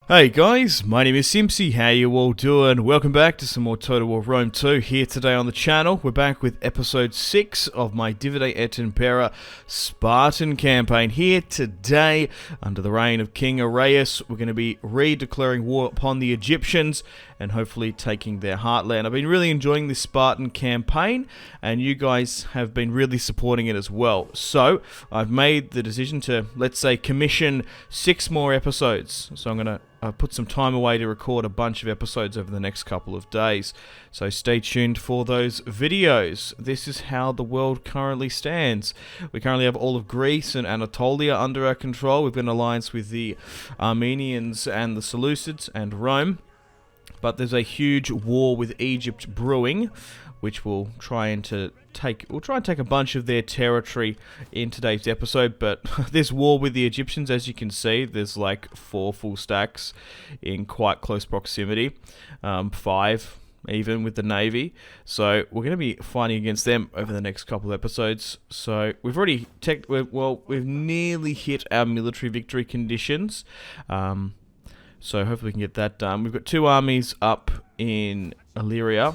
Hey guys, my name is Simpzy, how you all doing? Welcome back to some more Total War Rome 2 here today on the channel. We're back with episode 6 of my Divide Et Impera Spartan campaign here today. Under the reign of King Herakles, we're going to be redeclaring war upon the Egyptians and hopefully taking their heartland. I've been really enjoying this Spartan campaign and you guys have been really supporting it as well. So I've made the decision to, let's say, commission 6 more episodes. So I'm going to put some time away to record a bunch of episodes over the next couple of days. So stay tuned for those videos. This is how the world currently stands. We currently have all of Greece and Anatolia under our control. We've got an alliance with the Armenians and the Seleucids and Rome. But there's a huge war with Egypt brewing, which we'll try and take a bunch of their territory in today's episode. But this war with the Egyptians, as you can see, there's like 4 full stacks in quite close proximity, 5 even with the navy. So we're going to be fighting against them over the next couple of episodes. So we've already we've nearly hit our military victory conditions. So hopefully we can get that done. We've got 2 armies up in Illyria,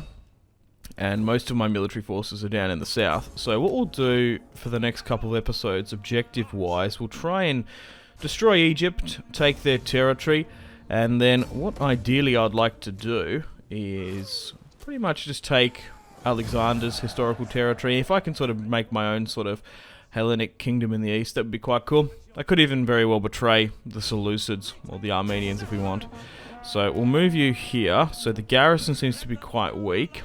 and most of my military forces are down in the south. So what we'll do for the next couple of episodes, objective-wise, we'll try and destroy Egypt, take their territory, and then what ideally I'd like to do is pretty much just take Alexander's historical territory. If I can sort of make my own sort of Hellenic kingdom in the east, that would be quite cool. I could even very well betray the Seleucids or the Armenians if we want. So we'll move you here. So the garrison seems to be quite weak.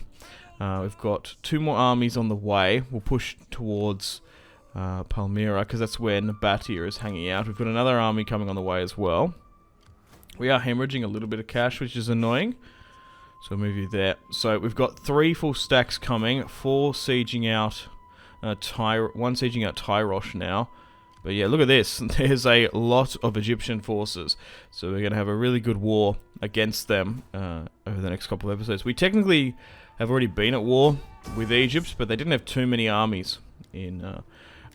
We've got 2 more armies on the way. We'll push towards Palmyra because that's where Nabatea is hanging out. We've got another army coming on the way as well. We are hemorrhaging a little bit of cash, which is annoying. So we'll move you there. So we've got 3 full stacks coming, 4 sieging out one sieging out Tyrosh now. But yeah, look at this. There's a lot of Egyptian forces. So we're going to have a really good war against them over the next couple of episodes. We technically have already been at war with Egypt, but they didn't have too many armies in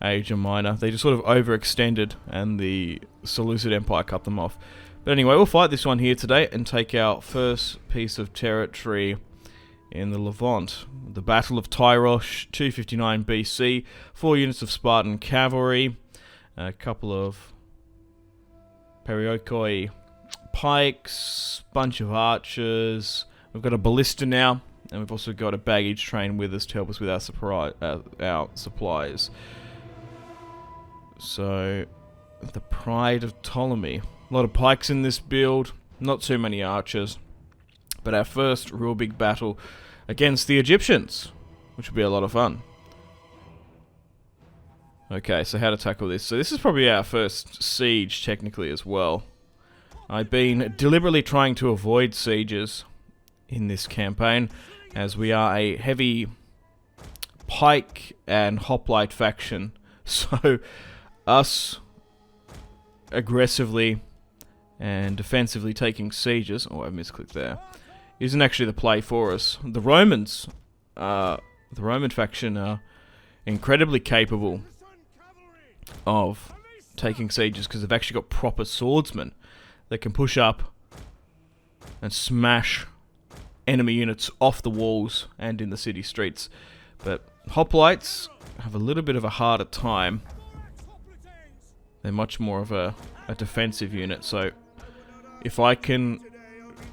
Asia Minor. They just sort of overextended, and the Seleucid Empire cut them off. But anyway, we'll fight this one here today and take our first piece of territory in the Levant. The Battle of Tyrosh, 259 BC, 4 units of Spartan cavalry, a couple of Periokoi pikes, bunch of archers. We've got a ballista now, and we've also got a baggage train with us to help us with our supplies. So, the Pride of Ptolemy. A lot of pikes in this build, not too many archers. But our first real big battle against the Egyptians, which will be a lot of fun. Okay, so how to tackle this. So this is probably our first siege, technically, as well. I've been deliberately trying to avoid sieges in this campaign, as we are a heavy pike and hoplite faction. So, us aggressively and defensively taking sieges... Oh, I misclicked there. Isn't actually the play for us. The Roman faction are incredibly capable of taking sieges because they've actually got proper swordsmen that can push up and smash enemy units off the walls and in the city streets. But hoplites have a little bit of a harder time. They're much more of a defensive unit, so if I can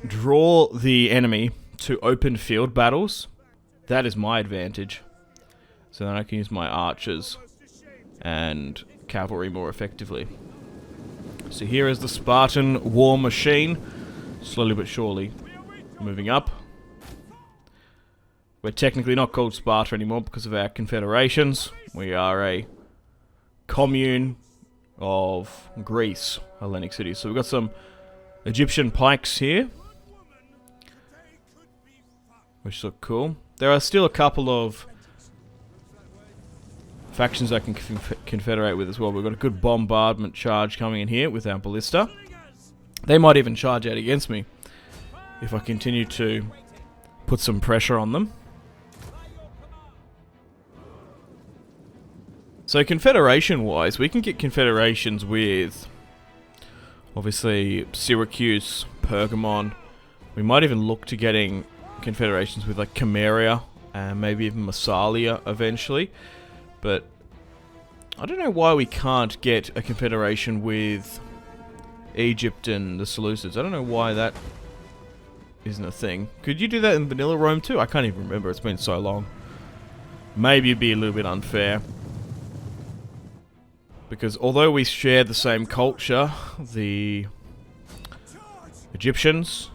draw the enemy to open field battles, that is my advantage. So then I can use my archers and cavalry more effectively. So here is the Spartan war machine, slowly but surely moving up. We're technically not called Sparta anymore because of our confederations. We are a commune of Greece, Hellenic cities. So we've got some Egyptian pikes here, which look cool. There are still a couple of factions I can confederate with as well. We've got a good bombardment charge coming in here with our ballista. They might even charge out against me if I continue to put some pressure on them. So confederation-wise, we can get confederations with Obviously, Syracuse, Pergamon. We might even look to getting confederations with like Krypteria and maybe even Massalia eventually. But I don't know why we can't get a confederation with Egypt and the Seleucids. I don't know why that isn't a thing. Could you do that in vanilla Rome too? I can't even remember. It's been so long. Maybe it'd be a little bit unfair. Because although we share the same culture, the Egyptians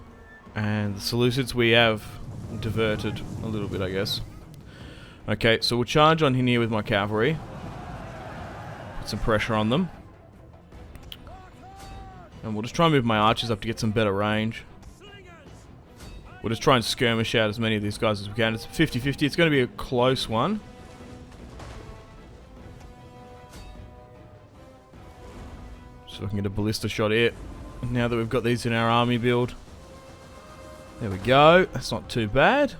and the Seleucids, we have diverted a little bit, I guess. Okay, so we'll charge on in here with my cavalry. Put some pressure on them. And we'll just try and move my archers up to get some better range. We'll just try and skirmish out as many of these guys as we can. It's 50-50. It's going to be a close one. So I can get a ballista shot here. Now that we've got these in our army build. There we go. That's not too bad.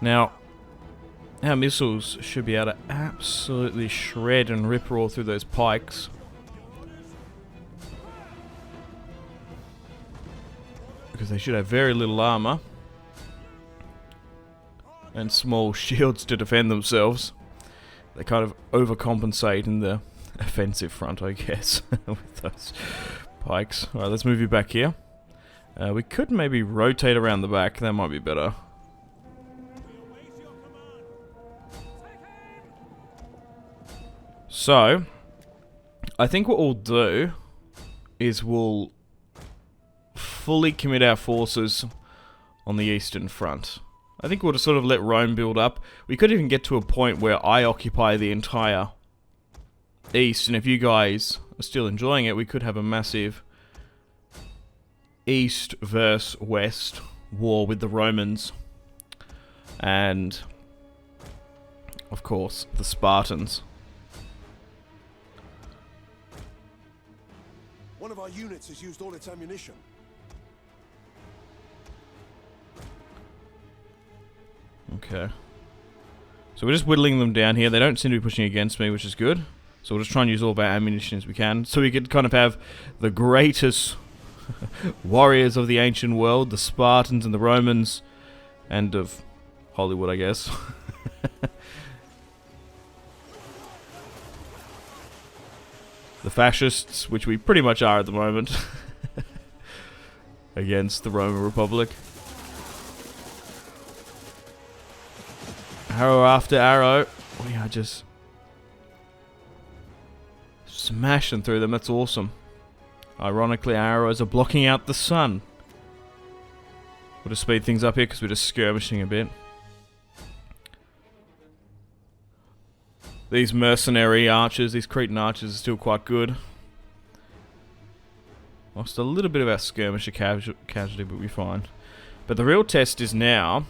Now, our missiles should be able to absolutely shred and rip all through those pikes. Because they should have very little armor. And small shields to defend themselves. They kind of overcompensate in the offensive front, I guess, with those pikes. Alright, let's move you back here. We could maybe rotate around the back. That might be better. So, I think what we'll do is we'll fully commit our forces on the eastern front. I think we'll just sort of let Rome build up. We could even get to a point where I occupy the entire east, and if you guys are still enjoying it, we could have a massive east versus west war with the Romans and, of course, the Spartans. One of our units has used all its ammunition. Okay. So we're just whittling them down here. They don't seem to be pushing against me, which is good. So we'll just try and use all of our ammunition as we can. So we could kind of have the greatest warriors of the ancient world, the Spartans and the Romans, and of Hollywood, I guess. The fascists, which we pretty much are at the moment, against the Roman Republic. Arrow after arrow. We are just smashing through them. That's awesome. Ironically, our arrows are blocking out the sun. We'll just speed things up here because we're just skirmishing a bit. These mercenary archers, these Cretan archers are still quite good. Lost a little bit of our skirmisher casualty, but we're fine. But the real test is now.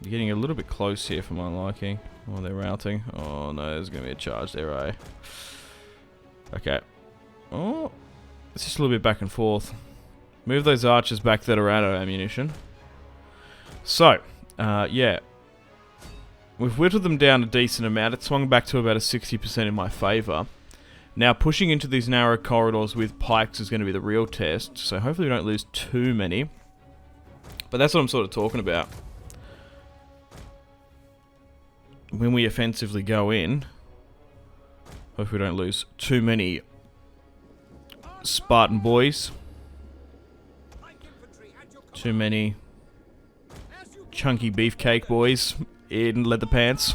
You're getting a little bit close here for my liking. Oh, they're routing. Oh no, there's going to be a charge there, eh? Okay. Oh, it's just a little bit back and forth. Move those archers back that are out of ammunition. So, yeah. We've whittled them down a decent amount. It swung back to about a 60% in my favour. Now, pushing into these narrow corridors with pikes is going to be the real test. So hopefully we don't lose too many. But that's what I'm sort of talking about. When we offensively go in, hope we don't lose too many Spartan boys. Too many chunky beefcake boys in leather pants.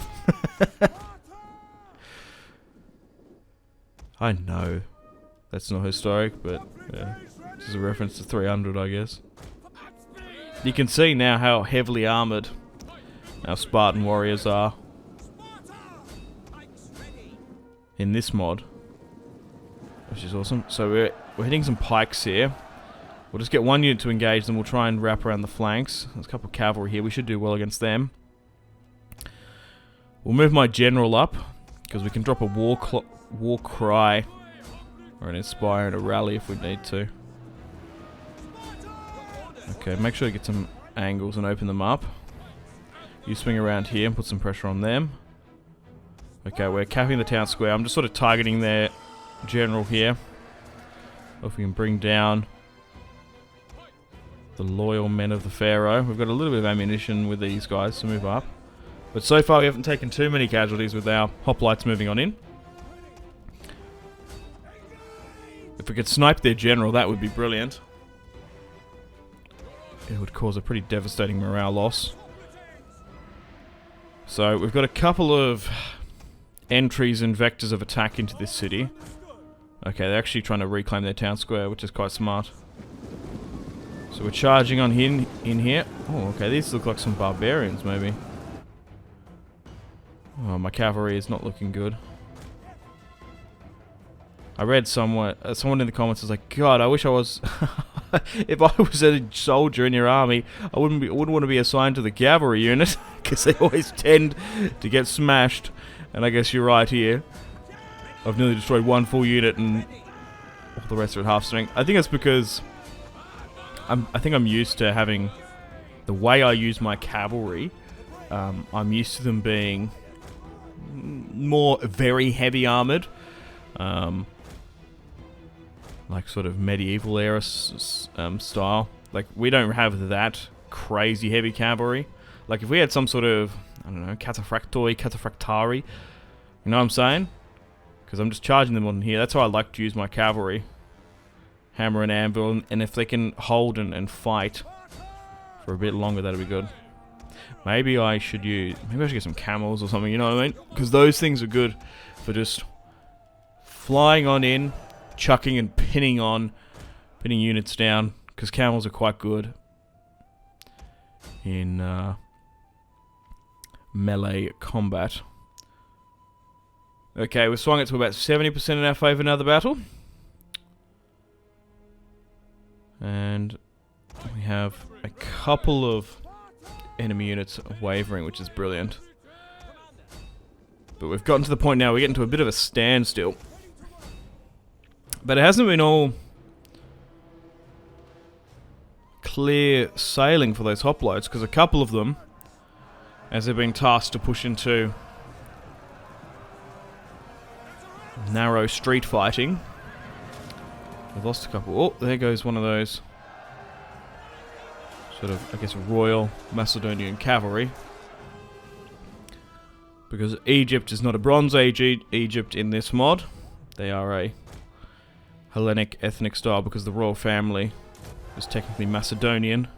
I know that's not historic, but yeah, this is a reference to 300, I guess. You can see now how heavily armoured our Spartan warriors are in this mod, which is awesome. So we're hitting some pikes here. We'll just get one unit to engage them. We'll try and wrap around the flanks. There's a couple of cavalry here. We should do well against them. We'll move my general up because we can drop a war cry or an inspire and a rally if we need to. Okay, make sure to get some angles and open them up. You swing around here and put some pressure on them. Okay, we're capping the town square. I'm just sort of targeting their general here. If we can bring down the loyal men of the Pharaoh. We've got a little bit of ammunition with these guys to move up. But so far we haven't taken too many casualties with our hoplites moving on in. If we could snipe their general, that would be brilliant. It would cause a pretty devastating morale loss. So we've got a couple of entries and vectors of attack into this city. Okay, they're actually trying to reclaim their town square, which is quite smart. So we're charging on in here. Oh, okay, these look like some barbarians, maybe. Oh, my cavalry is not looking good. I read someone in the comments was like, God, I wish I was... if I was a soldier in your army, I wouldn't want to be assigned to the cavalry unit, because they always tend to get smashed. And I guess you're right here. I've nearly destroyed one full unit and all the rest are at half strength. I think it's because I think I'm used to having the way I use my cavalry. I'm used to them being more very heavy armored. Like sort of medieval era style. Like we don't have that crazy heavy cavalry. Like if we had some sort of, I don't know, cataphractari, you know what I'm saying? Because I'm just charging them on here. That's how I like to use my cavalry. Hammer and anvil, and if they can hold and fight for a bit longer, that'd be good. Maybe I should get some camels or something, you know what I mean? Because those things are good for just flying on in, chucking and pinning units down, because camels are quite good in melee combat. Okay, we've swung it to about 70% in our favour now, the battle. And we have a couple of enemy units wavering, which is brilliant. But we've gotten to the point now, we're getting to a bit of a standstill. But it hasn't been all clear sailing for those hoplites, because a couple of them, as they've been tasked to push into narrow street fighting, I've lost a couple. Oh, there goes one of those sort of, I guess, royal Macedonian cavalry. Because Egypt is not a Bronze Age Egypt in this mod. They are a Hellenic ethnic style, because the royal family is technically Macedonian.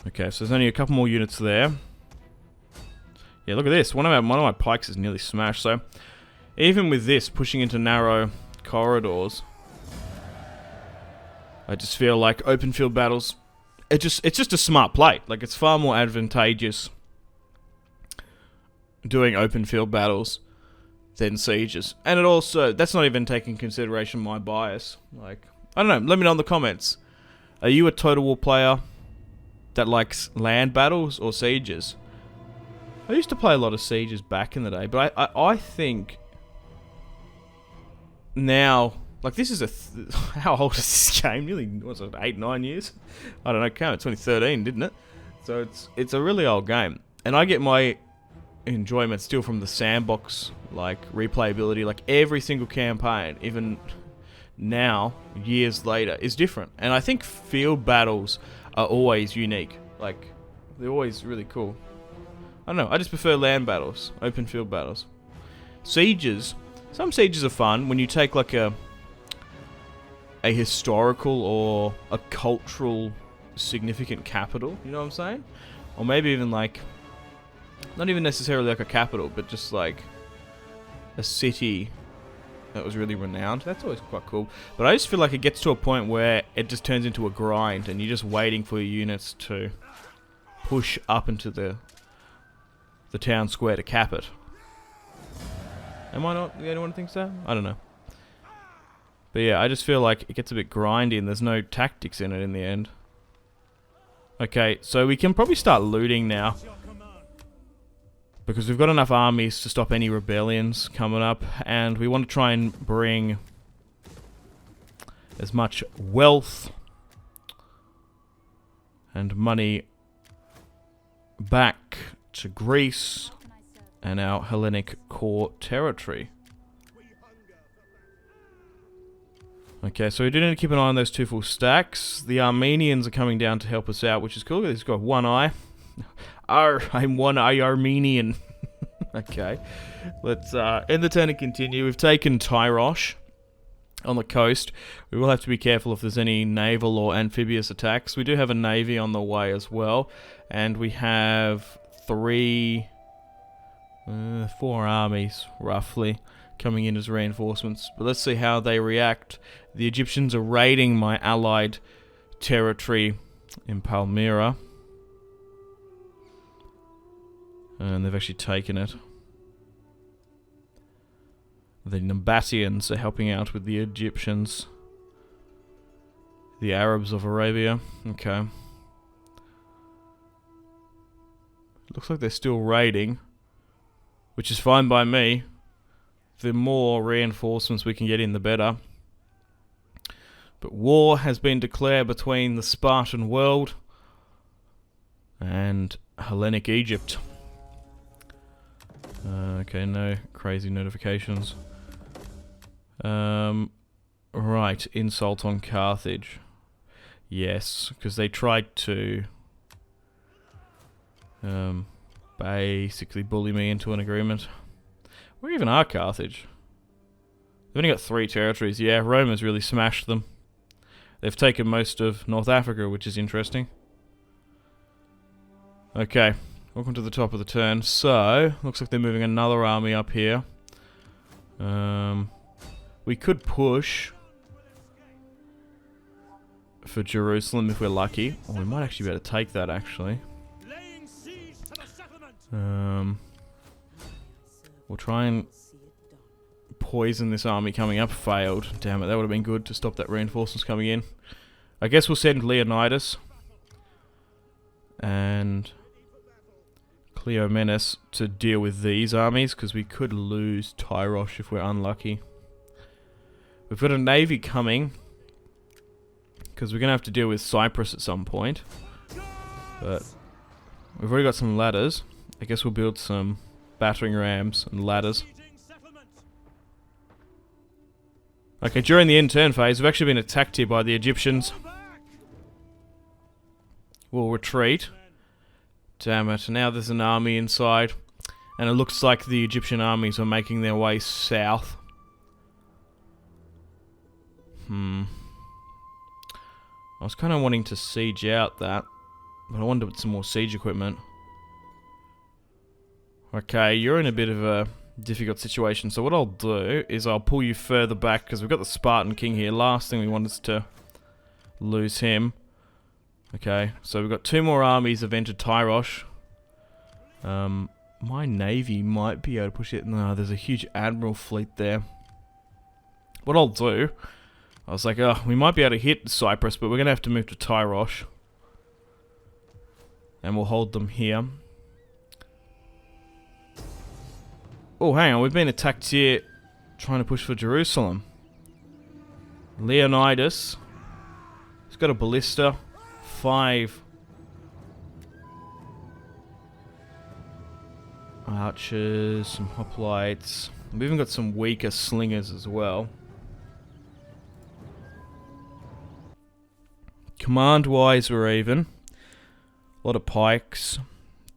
Okay, so there's only a couple more units there. Yeah, look at this. One of my pikes is nearly smashed. So even with this pushing into narrow corridors, I just feel like open field battles, it's just a smart play. Like, it's far more advantageous doing open field battles than sieges. And it also, that's not even taking consideration my bias. Like, I don't know, let me know in the comments. Are you a Total War player that likes land battles or sieges? I used to play a lot of sieges back in the day, but I think now, like, this is how old is this game? Nearly, what's it, 8, 9 years? I don't know, came out 2013, didn't it? So it's a really old game. And I get my enjoyment still from the sandbox, like, replayability. Like, every single campaign, even now, years later, is different. And I think field battles are always unique. Like, they're always really cool. I don't know, I just prefer land battles, open field battles. Sieges, some sieges are fun when you take like a historical or a cultural significant capital, you know what I'm saying? Or maybe even like, not even necessarily like a capital, but just like a city that was really renowned. That's always quite cool. But I just feel like it gets to a point where it just turns into a grind and you're just waiting for your units to push up into the town square to cap it. Am I not the only one who thinks that? I don't know. But yeah, I just feel like it gets a bit grindy and there's no tactics in it in the end. Okay, so we can probably start looting now, because we've got enough armies to stop any rebellions coming up, and we want to try and bring as much wealth and money back to Greece and our Hellenic core territory. Okay, so we do need to keep an eye on those 2 full stacks. The Armenians are coming down to help us out, which is cool. He's got 1 eye. I'm 1 eye Armenian. Okay, let's end the turn and continue. We've taken Tyrosh on the coast. We will have to be careful if there's any naval or amphibious attacks. We do have a navy on the way as well, and we have 4 armies roughly coming in as reinforcements. But let's see how they react. The Egyptians are raiding my allied territory in Palmyra, and they've actually taken it. The Nabateans are helping out with the Egyptians. The Arabs of Arabia. Okay. Looks like they're still raiding, which is fine by me. The more reinforcements we can get in, the better. But war has been declared between the Spartan world and Hellenic Egypt. Okay, no crazy notifications. Right, insult on Carthage. Yes, because they tried to basically bully me into an agreement. Where even are Carthage? They've only got 3 territories. Yeah, Rome has really smashed them. They've taken most of North Africa, which is interesting. Okay, welcome to the top of the turn. So, looks like they're moving another army up here. We could push for Jerusalem if we're lucky. Or we might actually be able to take that, actually. We'll try and poison this army coming up. Failed. Damn it, that would have been good to stop that reinforcements coming in. I guess we'll send Leonidas and Cleomenes to deal with these armies, because we could lose Tyrosh if we're unlucky. We've got a navy coming, because we're going to have to deal with Cyprus at some point. But we've already got some ladders. I guess we'll build some battering rams and ladders. Okay, during the end turn phase, we've actually been attacked here by the Egyptians. We'll retreat. Damn it, now there's an army inside. And it looks like the Egyptian armies are making their way south. I was kind of wanting to siege out that, but I wanted some more siege equipment. Okay, you're in a bit of a difficult situation, so what I'll do is I'll pull you further back, because we've got the Spartan king here. Last thing we want is to lose him. Okay, so we've got 2 more armies have entered Tyrosh. My navy might be able to push it. No, there's a huge admiral fleet there. What I'll do, I was like, oh, we might be able to hit Cyprus, but we're going to have to move to Tyrosh. And we'll hold them here. Oh, hang on, we've been attacked here trying to push for Jerusalem. Leonidas. He's got a ballista. 5 archers, some hoplites. We've even got some weaker slingers as well. Command-wise, we're even. A lot of pikes.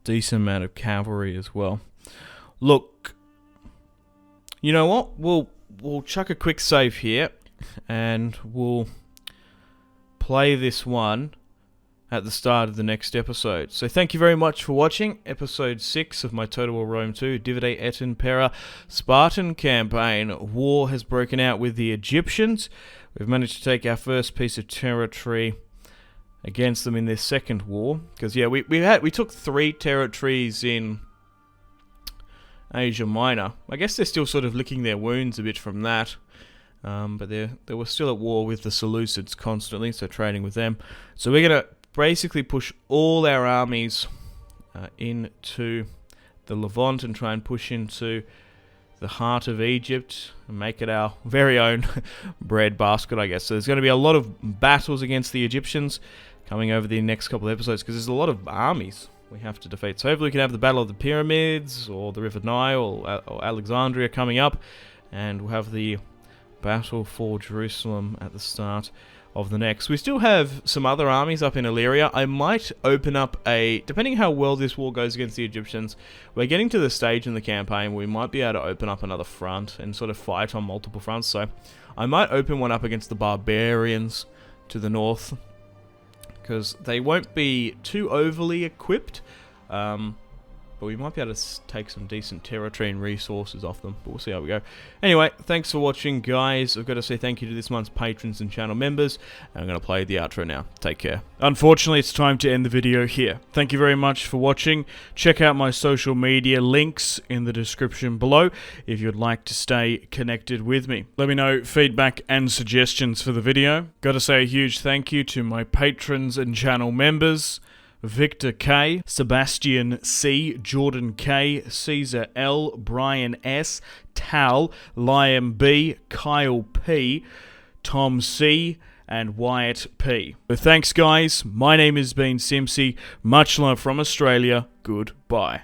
Decent amount of cavalry as well. Look, you know what? We'll chuck a quick save here, and we'll play this one at the start of the next episode. So thank you very much for watching episode 6 of my Total War Rome 2 Divide Et Impera Spartan campaign. War has broken out with the Egyptians. We've managed to take our first piece of territory against them in their second war. Because yeah, we took 3 territories in Asia Minor. I guess they're still sort of licking their wounds a bit from that. But they were still at war with the Seleucids constantly, so trading with them. So we're going to basically push all our armies into the Levant and try and push into the heart of Egypt and make it our very own breadbasket, I guess. So there's going to be a lot of battles against the Egyptians coming over the next couple of episodes, because there's a lot of armies. we have to defeat. So hopefully we can have the Battle of the Pyramids, or the River Nile, or Alexandria coming up, and we'll have the battle for Jerusalem at the start of the next. We still have some other armies up in Illyria. I might open up depending how well this war goes against the Egyptians, we're getting to the stage in the campaign where we might be able to open up another front and sort of fight on multiple fronts. So I might open one up against the barbarians to the north, because they won't be too overly equipped, but we might be able to take some decent territory and resources off them, but we'll see how we go. Anyway, thanks for watching, guys. I've got to say thank you to this month's patrons and channel members, and I'm going to play the outro now. Take care. Unfortunately, it's time to end the video here. Thank you very much for watching. Check out my social media links in the description below if you'd like to stay connected with me. Let me know feedback and suggestions for the video. Got to say a huge thank you to my patrons and channel members: Victor K, Sebastian C, Jordan K, Caesar L, Brian S, Tal, Liam B, Kyle P, Tom C, and Wyatt P. But thanks, guys. My name has been Simpzy. Much love from Australia. Goodbye.